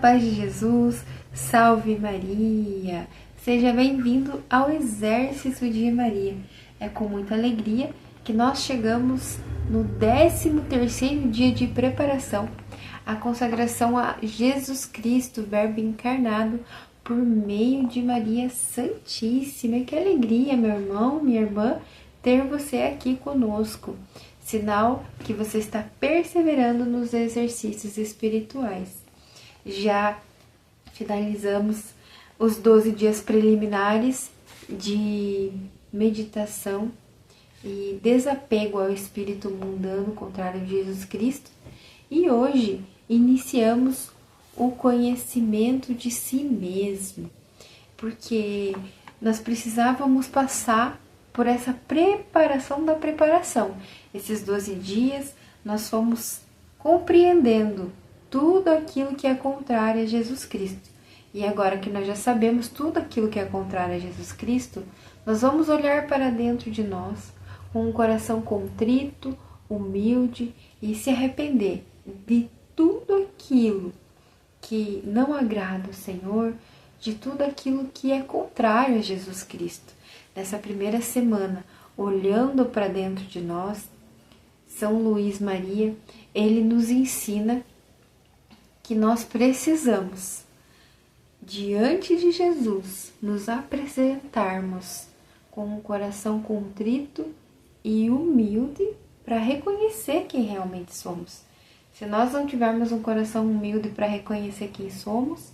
paz de Jesus, salve Maria! Seja bem-vindo ao Exército de Maria. É com muita alegria que nós chegamos no 13º dia de preparação, a consagração a Jesus Cristo, Verbo encarnado, por meio de Maria Santíssima. Que alegria, meu irmão, minha irmã, ter você aqui conosco. Sinal que você está perseverando nos exercícios espirituais. Já finalizamos os 12 dias preliminares de meditação e desapego ao espírito mundano contrário de Jesus Cristo. E hoje iniciamos o conhecimento de si mesmo, porque nós precisávamos passar por essa preparação da preparação. Esses 12 dias nós fomos compreendendo tudo aquilo que é contrário a Jesus Cristo. E agora que nós já sabemos tudo aquilo que é contrário a Jesus Cristo, nós vamos olhar para dentro de nós com um coração contrito, humilde e se arrepender de tudo aquilo que não agrada o Senhor, de tudo aquilo que é contrário a Jesus Cristo. Nessa primeira semana, olhando para dentro de nós, São Luís Maria, ele nos ensina que nós precisamos, diante de Jesus, nos apresentarmos com um coração contrito e humilde para reconhecer quem realmente somos. Se nós não tivermos um coração humilde para reconhecer quem somos,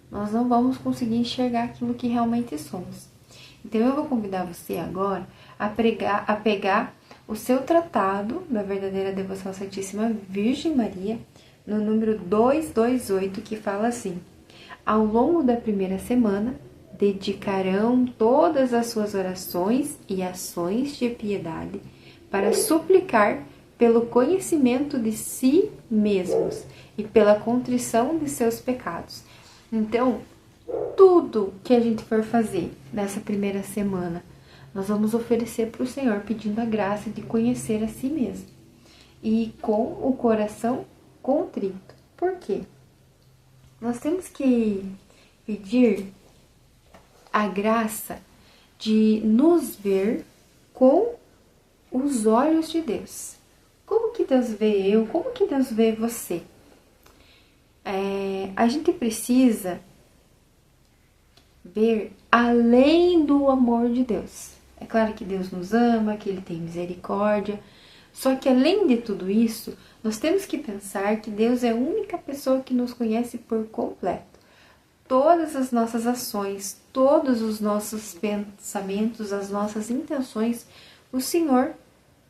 nós não vamos conseguir enxergar aquilo que realmente somos. Então eu vou convidar você agora a pegar o seu tratado da verdadeira devoção à Santíssima Virgem Maria, no número 228, que fala assim: ao longo da primeira semana, dedicarão todas as suas orações e ações de piedade para suplicar pelo conhecimento de si mesmos e pela contrição de seus pecados. Então, tudo que a gente for fazer nessa primeira semana, nós vamos oferecer para o Senhor, pedindo a graça de conhecer a si mesmo e com o coração contrito. Por quê? Nós temos que pedir a graça de nos ver com os olhos de Deus. Como que Deus vê eu? Como que Deus vê você? A gente precisa ver além do amor de Deus. É claro que Deus nos ama, que Ele tem misericórdia, só que além de tudo isso, nós temos que pensar que Deus é a única pessoa que nos conhece por completo. Todas as nossas ações, todos os nossos pensamentos, as nossas intenções, o Senhor,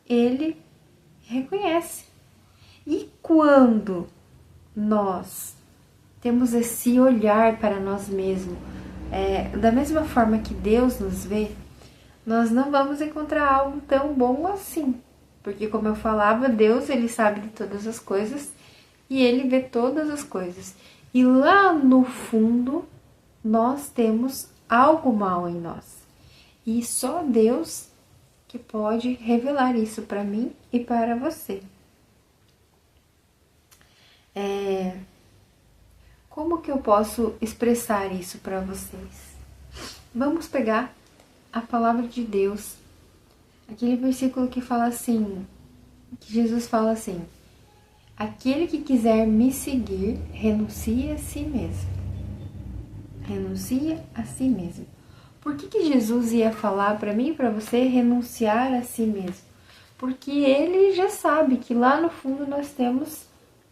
Ele reconhece. E quando nós temos esse olhar para nós mesmos, da mesma forma que Deus nos vê, nós não vamos encontrar algo tão bom assim. Porque, como eu falava, Deus, Ele sabe de todas as coisas e Ele vê todas as coisas. E lá no fundo, nós temos algo mal em nós. E só Deus que pode revelar isso para mim e para você. Como que eu posso expressar isso para vocês? Vamos pegar a palavra de Deus, aquele versículo que fala assim, que Jesus fala assim: aquele que quiser me seguir, renuncie a si mesmo. Renuncia a si mesmo. Por que Jesus ia falar para mim e para você renunciar a si mesmo? Porque Ele já sabe que lá no fundo nós temos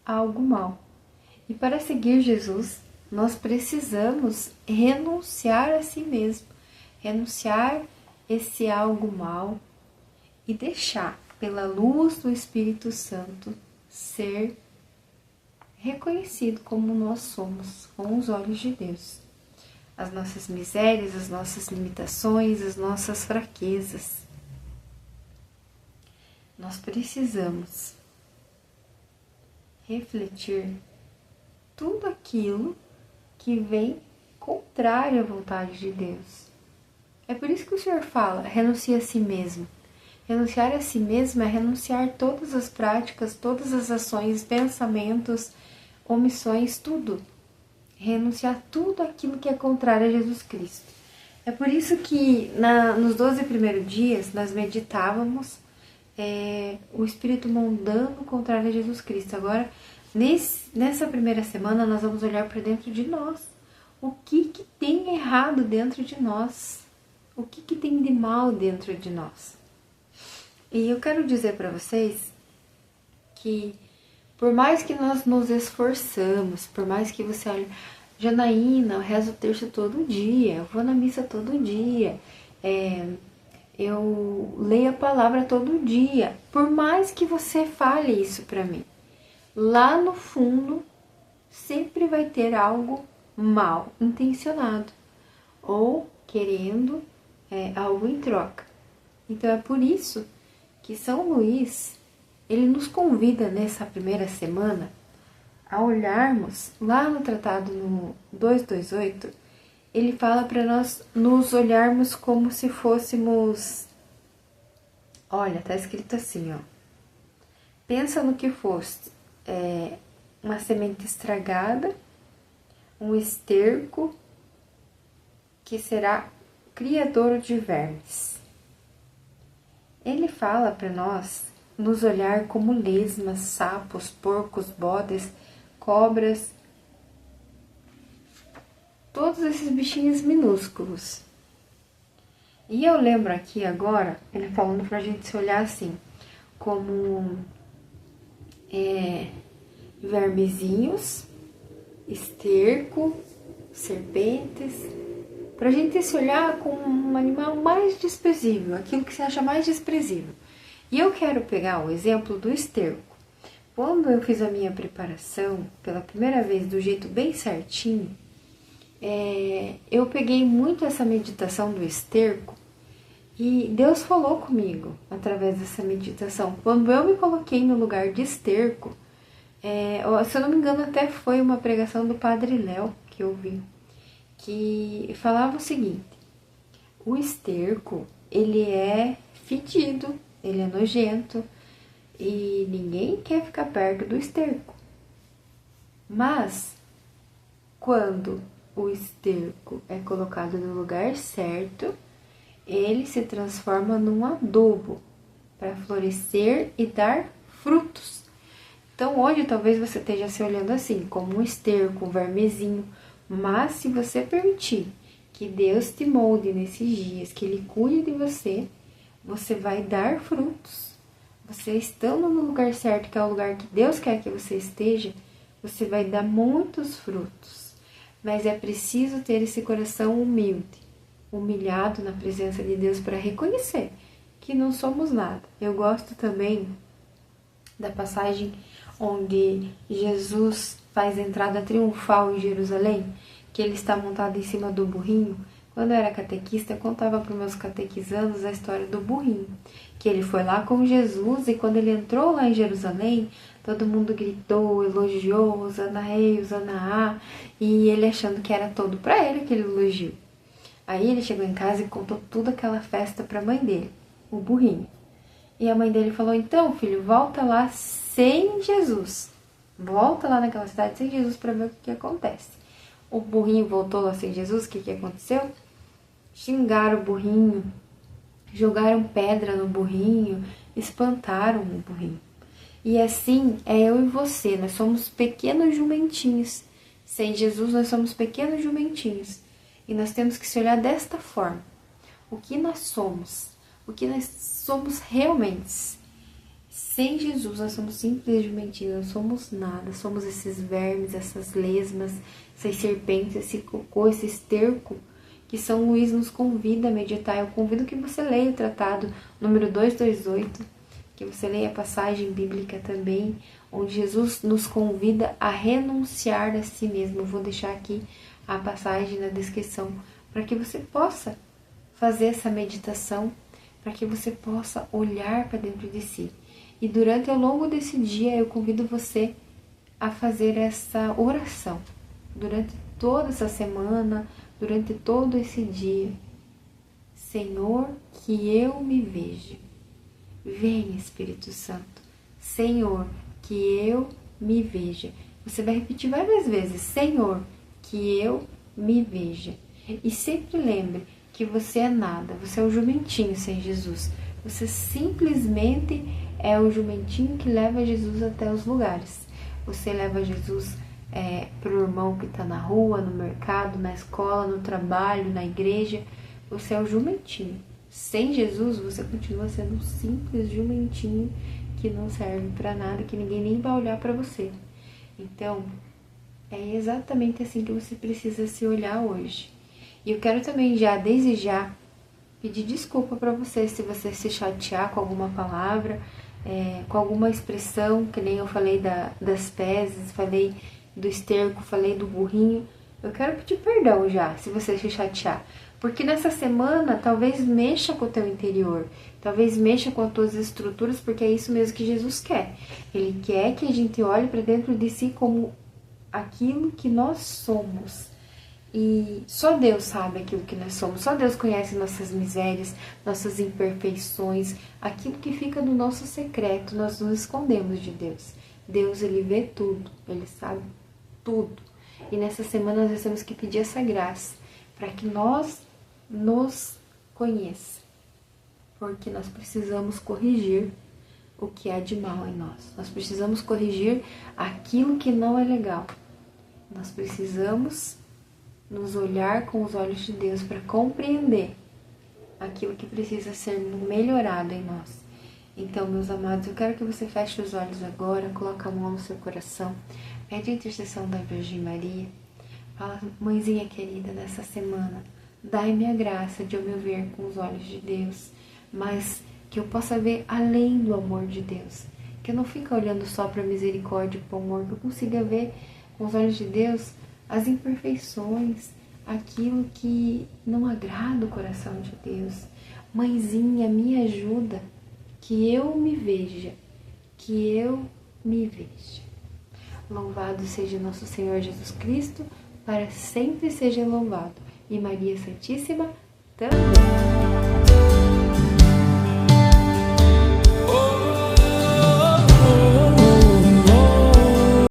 algo mal. E para seguir Jesus, nós precisamos renunciar a si mesmo. Renunciar esse algo mal e deixar, pela luz do Espírito Santo, ser reconhecido como nós somos, com os olhos de Deus. As nossas misérias, as nossas limitações, as nossas fraquezas. Nós precisamos refletir tudo aquilo que vem contrário à vontade de Deus. É por isso que o Senhor fala, renuncia a si mesmo. Renunciar a si mesmo é renunciar todas as práticas, todas as ações, pensamentos, omissões, tudo. renunciar tudo aquilo que é contrário a Jesus Cristo. É por isso que nos 12 primeiros dias nós meditávamos o espírito mundano contrário a Jesus Cristo. Agora, nessa primeira semana, nós vamos olhar para dentro de nós. O que tem errado dentro de nós? O que tem de mal dentro de nós? E eu quero dizer para vocês que, por mais que nós nos esforçamos, por mais que você olhe, Janaína, eu rezo o terço todo dia, eu vou na missa todo dia, eu leio a palavra todo dia, por mais que você fale isso para mim, lá no fundo sempre vai ter algo mal intencionado ou querendo algo em troca. Então é por isso que São Luís, ele nos convida nessa primeira semana a olharmos lá no tratado no 228, ele fala para nós nos olharmos como se fôssemos, olha, tá escrito assim, ó, pensa no que fosse uma semente estragada, um esterco que será criador de vermes. Ele fala para nós nos olhar como lesmas, sapos, porcos, bodes, cobras, todos esses bichinhos minúsculos. E eu lembro aqui agora, ele falando pra gente se olhar assim, como vermezinhos, esterco, serpentes, pra gente se olhar como um animal mais desprezível, aquilo que se acha mais desprezível. E eu quero pegar o exemplo do esterco. Quando eu fiz a minha preparação, pela primeira vez, do jeito bem certinho, eu peguei muito essa meditação do esterco e Deus falou comigo através dessa meditação. Quando eu me coloquei no lugar de esterco, se eu não me engano, até foi uma pregação do Padre Léo que eu vi, que falava o seguinte: o esterco, ele é fedido, ele é nojento e ninguém quer ficar perto do esterco. Mas quando o esterco é colocado no lugar certo, ele se transforma num adubo para florescer e dar frutos. Então hoje talvez você esteja se olhando assim, como um esterco, um vermezinho, mas se você permitir que Deus te molde nesses dias, que Ele cuide de você, você vai dar frutos. Você estando no lugar certo, que é o lugar que Deus quer que você esteja, você vai dar muitos frutos. Mas é preciso ter esse coração humilde, humilhado na presença de Deus para reconhecer que não somos nada. Eu gosto também da passagem onde Jesus faz a entrada triunfal em Jerusalém, que ele está montado em cima do burrinho. Quando eu era catequista, eu contava para os meus catequizandos a história do burrinho, que ele foi lá com Jesus e quando ele entrou lá em Jerusalém, todo mundo gritou, elogiou, Hosana Rei, Hosana A, e ele achando que era todo para ele aquele elogio. Aí ele chegou em casa e contou toda aquela festa para a mãe dele, o burrinho. E a mãe dele falou: então, filho, volta lá sem Jesus. Volta lá naquela cidade sem Jesus para ver o que acontece. O burrinho voltou lá sem Jesus, o que aconteceu? Xingaram o burrinho, jogaram pedra no burrinho, espantaram o burrinho. E assim é eu e você, nós somos pequenos jumentinhos. Sem Jesus nós somos pequenos jumentinhos. E nós temos que se olhar desta forma. O que nós somos? O que nós somos realmente? Sem Jesus nós somos simples jumentinhos, não somos nada. Somos esses vermes, essas lesmas, essas serpentes, esse cocô, esse esterco que São Luís nos convida a meditar. Eu convido que você leia o tratado número 228, que você leia a passagem bíblica também, onde Jesus nos convida a renunciar a si mesmo. Eu vou deixar aqui a passagem na descrição para que você possa fazer essa meditação, para que você possa olhar para dentro de si. E durante ao longo desse dia eu convido você a fazer essa oração. Durante toda essa semana, durante todo esse dia. Senhor, que eu me veja. Vem, Espírito Santo. Senhor, que eu me veja. Você vai repetir várias vezes. Senhor, que eu me veja. E sempre lembre que você é nada, você é um jumentinho sem Jesus. Você simplesmente é o jumentinho que leva Jesus até os lugares. Você leva Jesus para o irmão que está na rua, no mercado, na escola, no trabalho, na igreja. Você é o jumentinho. Sem Jesus, você continua sendo um simples jumentinho que não serve para nada, que ninguém nem vai olhar para você. Então, é exatamente assim que você precisa se olhar hoje. E eu quero também desde já, pedir desculpa para você se você se chatear com alguma palavra, com alguma expressão, que nem eu falei das fezes, falei do esterco, falei do burrinho. Eu quero pedir perdão já, se você se chatear. Porque nessa semana, talvez mexa com o teu interior, talvez mexa com as tuas estruturas, porque é isso mesmo que Jesus quer. Ele quer que a gente olhe para dentro de si como aquilo que nós somos. E só Deus sabe aquilo que nós somos, só Deus conhece nossas misérias, nossas imperfeições, aquilo que fica no nosso secreto, nós nos escondemos de Deus. Deus, Ele vê tudo, Ele sabe tudo. E nessa semana nós temos que pedir essa graça, para que nós nos conheça, porque nós precisamos corrigir o que há de mal em nós. Nós precisamos corrigir aquilo que não é legal. Nós precisamos nos olhar com os olhos de Deus para compreender aquilo que precisa ser melhorado em nós. Então, meus amados, eu quero que você feche os olhos agora, coloque a mão no seu coração, pede a intercessão da Virgem Maria. Fala, mãezinha querida, nessa semana, dai-me a graça de eu me ver com os olhos de Deus, mas que eu possa ver além do amor de Deus, que eu não fique olhando só para a misericórdia e para o amor, que eu consiga ver com os olhos de Deus as imperfeições, aquilo que não agrada o coração de Deus. Mãezinha, me ajuda, que eu me veja, que eu me veja. Louvado seja nosso Senhor Jesus Cristo, para sempre seja louvado. E Maria Santíssima também.